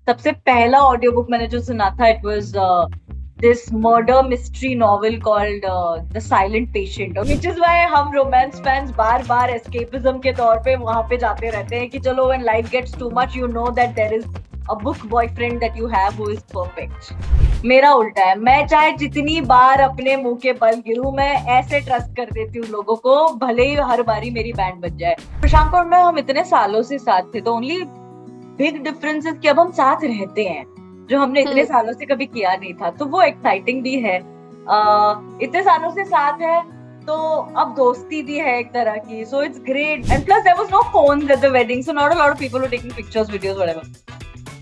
सबसे पहला audio book मैंने जो सुना था it was this murder mystery novel called the silent patient, which is why हम रोमांस फैंस बार बार एस्केपिज्म के तौर पे वहां पे जाते रहते हैं कि चलो when life gets too much you know that there is a book boyfriend that you have who is perfect. मेरा उल्टा है, मैं चाहे जितनी बार अपने मुंह के बल गिरूं, मैं ऐसे ट्रस्ट कर देती हूँ लोगों को, भले ही हर बारी मेरी बैंड बज जाए। प्रशांक और मैं हम इतने सालों से साथ थे, तो ओनली बिग डिफरेंस इज कि अब हम साथ रहते हैं, जो हमने इतने हम्म। सालों से कभी किया नहीं था, तो वो एक्साइटिंग भी है। इतने सालों से साथ है तो अब दोस्ती भी है एक तरह की, so it's great and plus there was no phones at the wedding, so not a lot of people were taking pictures videos whatever,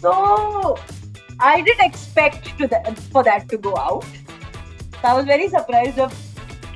so I didn't expect for that to go out. So I was very surprised जब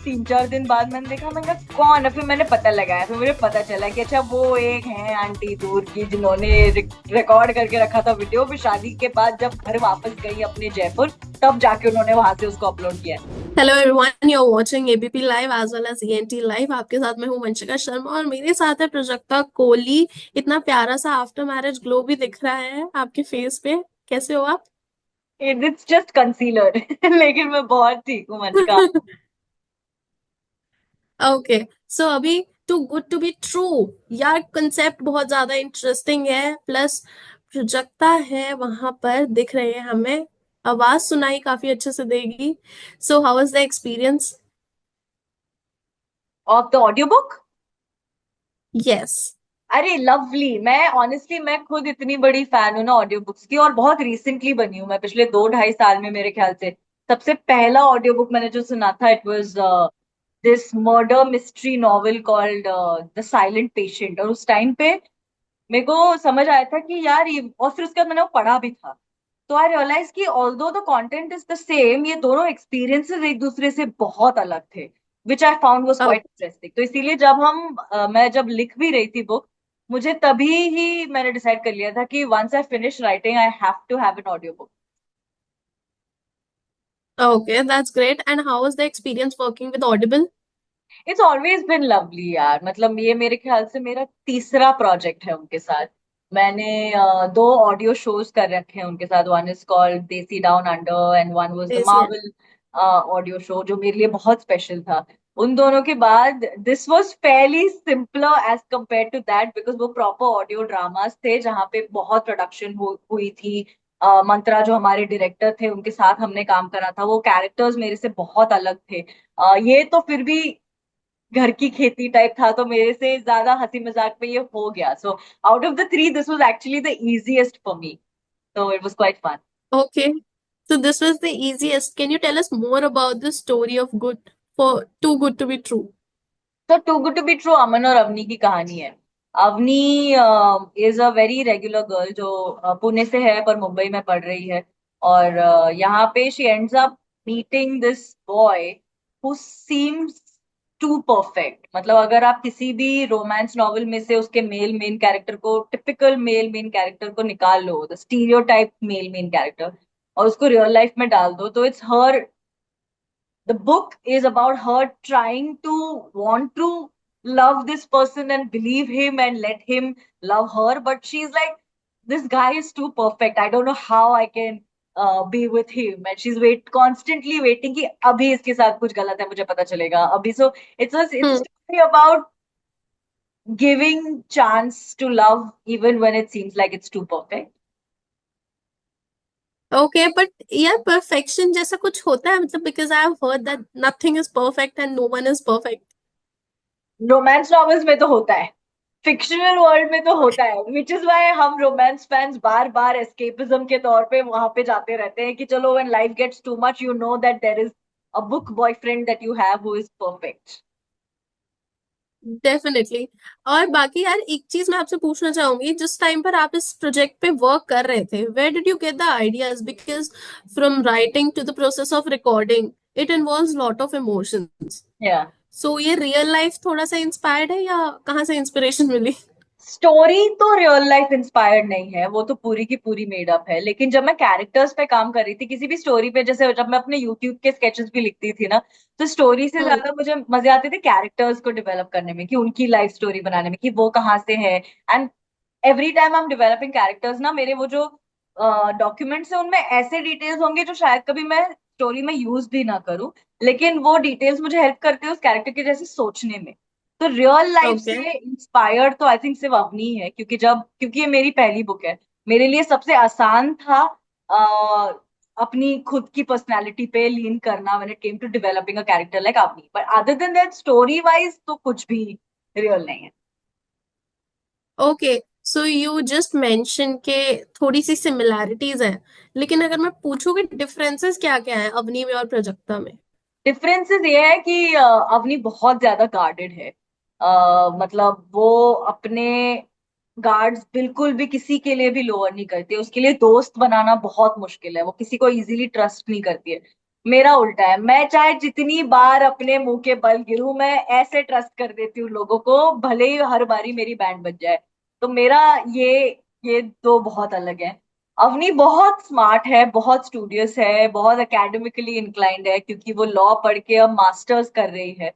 3-4 दिन बाद मैंने देखा, मैंने कहा कौन है, फिर मैंने पता लगाया, फिर मुझे पता चला कि अच्छा वो एक हैं आंटी दूर की जिन्होंने रिकॉर्ड करके रखा था वीडियो, फिर शादी के बाद जब घर वापस गई अपने जयपुर तब जाके उन्होंने वहां से उसको अपलोड किया। Hello everyone, you are watching ABP live as well as ENT live. आपके साथ मैं हूं वंशिका शर्मा और मेरे साथ है प्राजक्ता कोहली। इतना प्यारा सा आफ्टर मैरिज ग्लो भी दिख रहा है आपके फेस पे। कैसे हो आप? इट्स जस्ट कंसीलर लेकिन मैं बहुत ठीक हूँ मंच का। ओके। सो अभी too good to be true, यार कंसेप्ट बहुत ज्यादा इंटरेस्टिंग है। प्लस प्राजक्ता है वहां पर, दिख रहे हैं हमें। आवाज सुनाई काफी अच्छे से देगी। So how was the experience? Of the audio book, yes. अरे लवली। मैं ऑनेस्टली मैं खुद इतनी बड़ी फैन हूँ ना ऑडियो बुक्स की, और बहुत रिसेंटली बनी हूँ मैं, पिछले 2-2.5 साल में मेरे ख्याल से सबसे पहला ऑडियो बुक मैंने जो सुना था it was this murder mystery novel called the silent patient. और उस टाइम पे मेरे को समझ आया था कि यार ये, और फिर उसके बाद मैंने वो पढ़ा भी था, तो आई रियलाइज कि although the content is the same, ये दोनों एक्सपीरियंसेस एक दूसरे से बहुत अलग थे, which I found was quite interesting. तो इसीलिए जब मैं जब लिख भी रही थी बुक, मुझे तभी ही मैंने डिसाइड कर लिया था कि once I finish writing I have to have an audio book. Okay, that's great. And how was the experience working with Audible? It's always been lovely यार, मतलब ये मेरे ख्याल से मेरा तीसरा प्रोजेक्ट है उनके साथ। मैंने 2 ऑडियो शोज कर रखे हैं उनके साथ, वन इज कॉल्ड देसी down under and one was the Yes, yeah. Marvel audio show, जो मेरे लिए बहुत स्पेशल था। उन दोनों के बाद this was fairly simpler as compared to that, because वो प्रॉपर ऑडियो ड्रामास थे जहाँ पे बहुत प्रोडक्शन हुई थी। मंत्रा जो हमारे डायरेक्टर थे उनके साथ हमने काम करा था, वो कैरेक्टर्स मेरे से बहुत अलग थे। ये तो फिर भी घर की खेती टाइप था, तो मेरे से ज्यादा हंसी मजाक में ये हो गया, so out of the 3 this was actually the easiest for me, so it was quite fun. Okay. So this was the easiest. Can you tell us more about the story of Good for Too Good to Be True? तो too good to be true Aman और अवनी की कहानी है। Avni is a very regular girl जो पुणे से है पर मुंबई में पढ़ रही है, और यहाँ पे she ends up meeting this boy who seems to perfect. मतलब अगर आप किसी भी रोमांस नॉवल में से उसके मेल मेन कैरेक्टर को, टिपिकल मेल मेन कैरेक्टर को निकाल लो, the stereotype male main character, और उसको रियल लाइफ में डाल दो, तो it's her. The book is about her trying to want to love this person and believe him and let him love her, but she's like, this guy is too perfect, I don't know how I can be with him, and she's constantly waiting कि अभी इसके साथ कुछ गलत है, मुझे पता चलेगा अभी। So it's a Hmm. story about giving chance to love even when it seems like it's too perfect. Okay, but यार perfection जैसा कुछ होता है मतलब, because I have heard that nothing is perfect and no one is perfect. Romance novels में तो होता है, फिक्शनल वर्ल्ड में तो होता है, विच इज व्हाई हम रोमांस फैंस बार बार एस्केपिज्म के तौर पे वहां पे जाते रहते हैं कि चलो when life gets too much you know that there is a book boyfriend that you have who is perfect. Definitely. और बाकी यार एक चीज मैं आपसे पूछना चाहूंगी, जिस टाइम पर आप इस प्रोजेक्ट पे वर्क कर रहे थे, where did you get the ideas? Because from writing to the process of recording it involves lot of emotions. या सो ये रियल लाइफ थोड़ा सा इंस्पायर्ड है या कहाँ से इंस्पिरेशन मिली? स्टोरी तो रियल लाइफ इंस्पायर्ड नहीं है, वो तो पूरी की पूरी मेड अप है, लेकिन जब मैं कैरेक्टर्स पे काम कर रही थी किसी भी स्टोरी पे, जैसे जब मैं अपने यूट्यूब के स्केचेस भी लिखती थी ना, तो स्टोरी से हम्म। ज्यादा मुझे मजे आते थे कैरेक्टर्स को डेवलप करने में, कि उनकी लाइफ स्टोरी बनाने में कि वो कहाँ से है। And every time I am developing characters ना, मेरे वो जो डॉक्यूमेंट्स है उनमें ऐसे डिटेल्स होंगे जो शायद कभी मैं स्टोरी में यूज भी ना करूं, लेकिन वो डिटेल्स मुझे हेल्प करते हैं उस कैरेक्टर के जैसे सोचने में। तो रियल लाइफ ओके। से इंस्पायर्ड तो आई थिंक सिर्फ अवनी है, क्योंकि ये मेरी पहली बुक है, मेरे लिए सबसे आसान था अपनी खुद की पर्सनालिटी पे लीन करना when it came to developing a character like Avni, but other than that story wise तो कुछ भी रियल नहीं है। Okay, so you just mention के थोड़ी सी सिमिलैरिटीज हैं, लेकिन अगर मैं पूछूं कि डिफरेंसेस क्या क्या है अवनी में और प्राजक्ता में? डिफरेंसेस ये है कि अवनी बहुत ज्यादा गार्डेड है। मतलब वो अपने गार्ड्स बिल्कुल भी किसी के लिए भी लोअर नहीं करती, उसके लिए दोस्त बनाना बहुत मुश्किल है, वो किसी को इजीली ट्रस्ट नहीं करती है। मेरा उल्टा है, मैं चाहे जितनी बार अपने मुंह के बल गिरूं, मैं ऐसे ट्रस्ट कर देती हूँ लोगों को, भले ही हर बारी मेरी बैंड बज जाए। तो मेरा ये ये दो बहुत अलग है। अवनी बहुत स्मार्ट है, बहुत स्टूडियस है, बहुत एकेडमिकली इंक्लाइंड है, क्योंकि वो लॉ पढ़ के अब मास्टर्स कर रही है।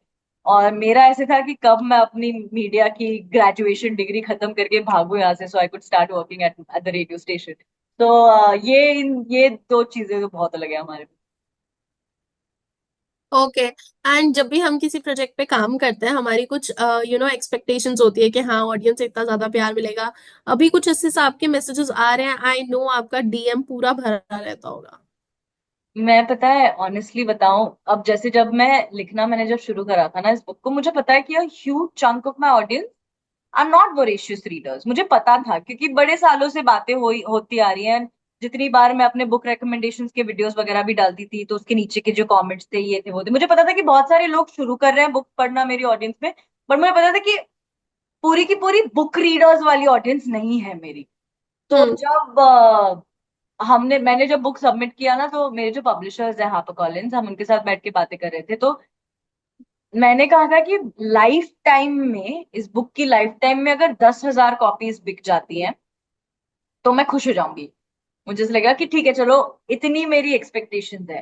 और मेरा ऐसे था कि कब मैं अपनी मीडिया की ग्रेजुएशन डिग्री खत्म करके भागूं यहाँ से, so I could start working at the radio station. तो ये दो चीजें तो बहुत अलग है हमारे। ओके। एंड जब भी हम किसी प्रोजेक्ट पे काम करते हैं, हमारी कुछ एक्सपेक्टेशंस होती है कि हाँ ऑडियंस से इतना ज्यादा प्यार मिलेगा। अभी कुछ इस हिसाब के मैसेजेस आ रहे हैं, आई नो आपका डीएम पूरा भरा रहता होगा। मैं पता है ऑनेस्टली बताऊं, अब जैसे जब मैं लिखना मैंने जब शुरू करा था ना इस बुक को, मुझे पता है कि huge chunk of my audience are not voracious readers. मुझे पता था क्योंकि बड़े सालों से बातें होती आ रही हैं। जितनी बार मैं अपने बुक रिकमेंडेशंस के वीडियोस वगैरह भी डालती थी, तो उसके नीचे के जो कमेंट्स थे ये थे वो थे, मुझे पता था कि बहुत सारे लोग शुरू कर रहे हैं बुक पढ़ना मेरी ऑडियंस में। बट मुझे पता था कि पूरी की पूरी बुक रीडर्स वाली ऑडियंस नहीं है मेरी। तो हम्म। जब मैंने जब बुक सबमिट किया ना, तो मेरे जो पब्लिशर्स हैं हापर कॉलिंस, हम उनके साथ बैठ के बातें कर रहे थे। तो मैंने कहा था कि लाइफ टाइम में, इस बुक की लाइफ टाइम में अगर 10,000 कॉपीज बिक जाती हैं तो मैं खुश हो जाऊंगी। मुझे ऐसा लगा कि ठीक है चलो, इतनी मेरी एक्सपेक्टेशंस है।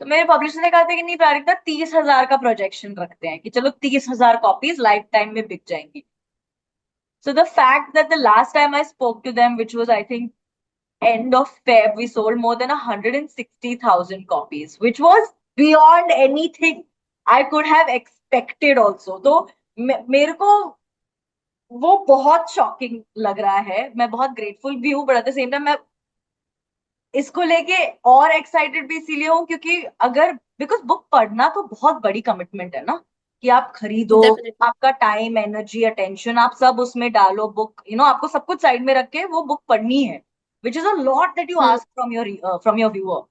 तो मेरे पब्लिशर ने कहा था कि नहीं प्रारिता, 30,000 का प्रोजेक्शन रखते हैं कि चलो 30,000 कॉपीज लाइफ टाइम में बिक जाएंगी। So the fact that the last time I spoke to them, which was I think end of Feb, we sold more than 160,000 copies, which was beyond anything I could have expected also. तो मेरे को वो बहुत shocking लग रहा है। मैं बहुत ग्रेटफुल भी हूँ, but at the same time मैं इसको लेके और एक्साइटेड भी इसीलिए हूँ क्योंकि अगर, बिकॉज बुक पढ़ना तो बहुत बड़ी कमिटमेंट है ना, कि आप खरीदो, डेफिनेटली। आपका टाइम एनर्जी अटेंशन आप सब उसमें डालो, बुक आपको सब कुछ साइड में रख के वो बुक पढ़नी है, which is a lot that you hmm. Ask from your viewer.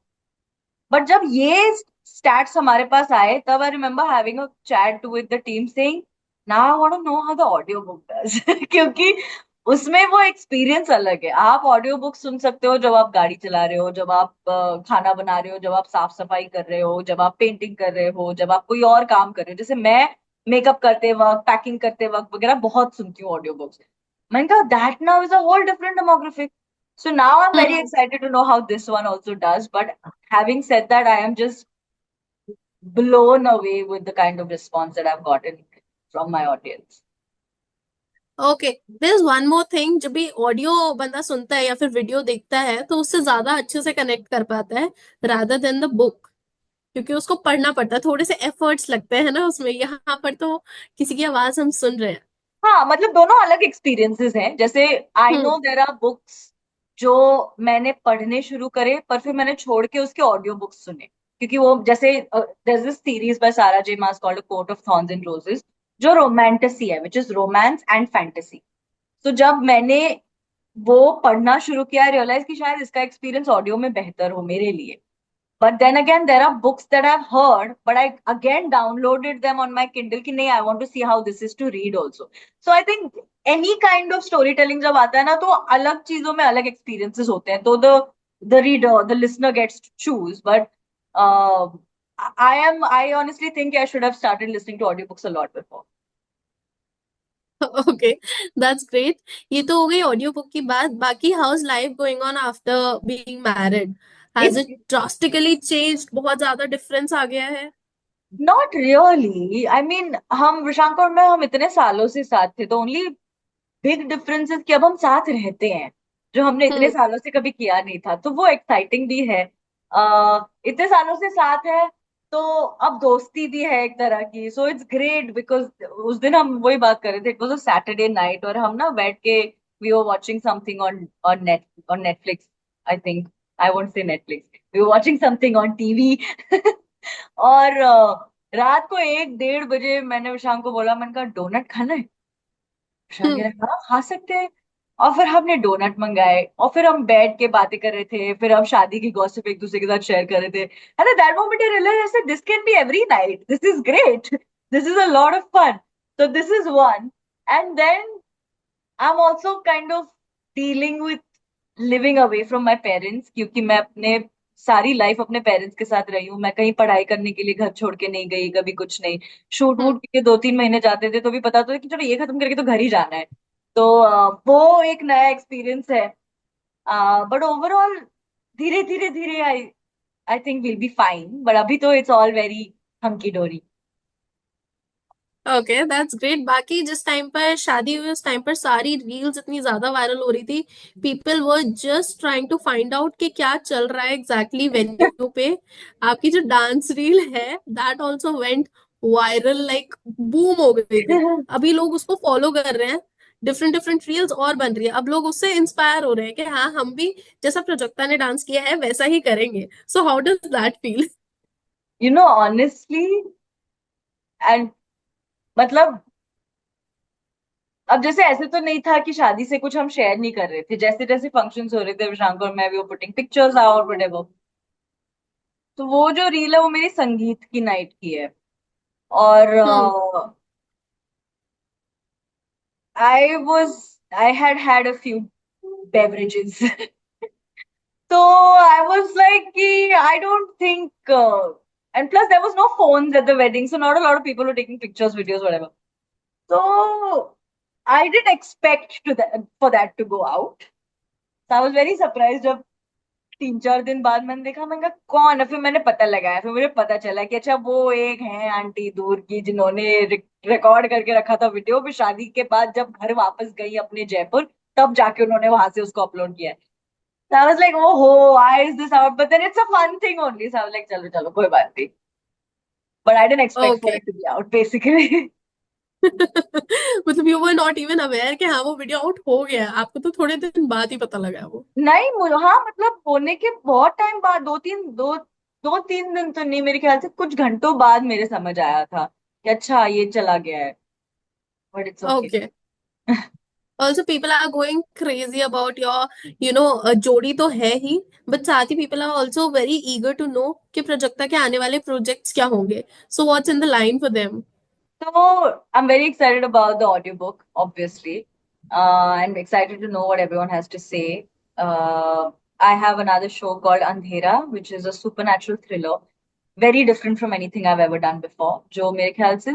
But जब ये स्टैट्स हमारे पास आए, तब I remember having a chat with the team saying, now I want to know how the audio book does क्योंकि उसमें वो experience अलग है। आप ऑडियो बुक सुन सकते हो जब आप गाड़ी चला रहे हो, जब आप खाना बना रहे हो, जब आप साफ सफाई कर रहे हो, जब आप पेंटिंग कर रहे हो, जब आप कोई और काम कर रहे हो। जैसे मैं मेकअप करते वक्त, पैकिंग करते वक्त वगैरह बहुत सुनती हूँ ऑडियो बुक्स। मैंने कहा that now is a whole different demographic. So now I'm very hmm. excited to know how this one also does. But having said that, I am just blown away with the kind of response that I've gotten from my audience. Okay, there is one more thing, जब भी audio बंदा सुनता है या फिर video देखता है तो उससे ज्यादा अच्छे से कनेक्ट कर पाता है रादर देन द बुक, क्योंकि उसको पढ़ना पड़ता है, थोड़े से एफर्ट्स लगते हैं ना उसमें। यहाँ पर तो किसी की आवाज हम सुन रहे हैं। हाँ, मतलब दोनों अलग एक्सपीरियंसेस हैं। जैसे आई हम्म। नो देर आर बुक्स जो मैंने पढ़ने शुरू करे, पर फिर मैंने छोड़ के उसके ऑडियो बुक्स सुने, क्योंकि वो जैसे there's this series by Sarah J Maas called court of thorns and roses, जो रोमांटिसी है, which is romance and fantasy. तो जब मैंने वो पढ़ना शुरू किया, रियलाइज कि शायद इसका एक्सपीरियंस ऑडियो में बेहतर हो मेरे लिए। But then again, there are books that I've heard, but I again downloaded them on my Kindle कि नहीं, I want to see how this is to read also. So I think any kind of storytelling जब आता है ना, तो अलग चीजों में अलग experiences होते हैं। तो the reader, the listener gets to choose. But uh, I honestly think I should have started listening to audiobooks a lot before. Okay, that's great. ये तो हो गई ऑडियो बुक की बात। बाकी how is life going on after being married? Has It's it drastically changed? बहुत ज्यादा difference आ गया है? not really. I mean, हम विशांक और मैं, हम इतने सालों से साथ थे, तो only बिग डिफरेंस कि अब हम साथ रहते हैं। जो हमने इतने हम्म। सालों से कभी किया नहीं था, तो वो एक्साइटिंग भी है। इतने सालों से साथ है, तो अब दोस्ती भी है एक तरह की, सो इट्स ग्रेट बिकॉज उस दिन हम वही बात कर रहे थे, it was a Saturday night, और हम ना बैठ के we were watching something on on Netflix, I think, I won't say Netflix, we were watching something on TV. और रात को 1-1:30 बजे मैंने विशांक को बोला, मैंने कहा डोनट खाना है? विशांक कह हम्म। रहा हाँ खा सकते हैं। और फिर हमने डोनट मंगाए, और फिर हम बैठ के बातें कर रहे थे, फिर हम शादी की गॉसिप एक दूसरे के साथ शेयर कर रहे थे, and that moment I realised this can be every night, this is great, this is a lot of fun. So this is one. And then I'm also kind of dealing with living away from my parents, क्योंकि मैं अपने सारी life अपने parents के साथ रही हूँ। मैं कहीं पढ़ाई करने के लिए घर छोड़ के नहीं गई, कभी कुछ नहीं। शूट वूट हम्म। के 2-3 महीने जाते थे तो भी पता था कि चलो ये खत्म करके तो घर ही जाना है। तो वो एक नया एक्सपीरियंस है। बट ओवरऑल धीरे धीरे धीरे I I think will be fine, but अभी तो it's all very hunky dory. Okay, that's great. बाकी जिस टाइम पर शादी हुई उस टाइम पर सारी रील्स इतनी ज्यादा वायरल हो रही थी, people were just trying to find out कि क्या चल रहा है एग्जैक्टली वेन्यू पे। आपकी जो डांस रील है that also went viral, like boom हो गई थी। अभी लोग उसको फॉलो कर रहे हैं, डिफरेंट डिफरेंट रील्स और बन रही है, अब लोग उससे इंस्पायर हो रहे हैं कि हाँ हम भी जैसा प्राजक्ता ने डांस किया है वैसा ही करेंगे। So how does that feel? You know honestly, and मतलब अब जैसे ऐसे तो नहीं था कि शादी से कुछ हम शेयर नहीं कर रहे थे, जैसे जैसे फंक्शंस हो रहे थे विशांक और मैं, भी वो पुटिंग पिक्चर्स आउट व्हाटएवर। तो वो जो रील है वो मेरी संगीत की नाइट की है। और hmm. I was I had had a few beverages. तो आई वाज लाइक कि I don't think, and plus there was no phones at the wedding, so not a lot of people were taking pictures videos whatever. So I didn't expect for that to go out. So I was very surprised जब 3-4 दिन बाद मैंने देखा, मैंने कहा कौन है, फिर मैंने पता लगाया, फिर मुझे पता चला कि अच्छा वो एक है आंटी दूर की जिन्होंने रिकॉर्ड करके रखा था वीडियो, फिर शादी के बाद जब घर वापस गई अपने जयपुर, तब जाके उन्होंने वहां से उसको अपलोड किया है। So I was like, oh ho, why is this out? But then it's a fun thing only. So I was like, चलो चलो कोई बात नहीं. But I didn't expect for okay. it to be out, basically. मतलब you were not even aware कि हाँ वो video out हो गया है, आपको तो थोड़े दिन बाद ही पता लगा वो। नहीं हाँ मतलब होने के बहुत टाइम बाद, 2-3 दिन तो नहीं, मेरे ख्याल से कुछ घंटों बाद मेरे समझ आया था कि अच्छा ये चला गया है, but it's okay. Okay. Also people are going crazy about your जोड़ी तो है ही, बट साथ ही people are also very eager to know कि प्राजक्ता के आने वाले प्रोजेक्ट्स क्या होंगे। So what's in the line for them? So I'm very excited about the audiobook, obviously, and excited to know what everyone has to say. I have another show called Andhera, which is a supernatural thriller, very different from anything I've ever done before. जो मेरे ख्याल से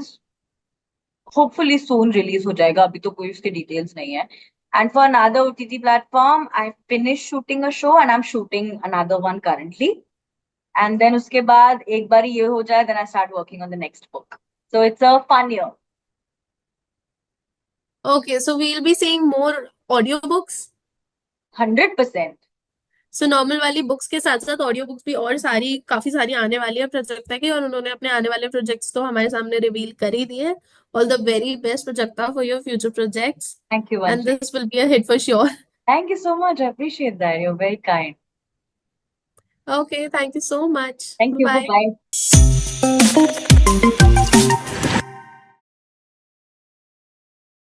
hopefully सून release हो जाएगा, अभी तो कोई उसके डिटेल्स नहीं है। And for another OTT platform I finish shooting a show and I am shooting another one currently. And then उसके बाद एक बार ये हो जाए, then I start working on the next book. So it's a fun year. Okay, so we will be seeing more audio books. 100%। सो normal वाली books के साथ साथ ऑडियो बुक्स भी और सारी काफी सारी आने वाली है प्राजक्ता की, और उन्होंने अपने आने वाले प्रोजेक्ट्स तो हमारे सामने रिवील कर ही दिए। All the very best Prajakta for your future projects, thank you and Vamshi. This will be a hit for sure. Thank you so much, I appreciate that, you very kind. Okay, thank you so much. Thank you, bye. Bye.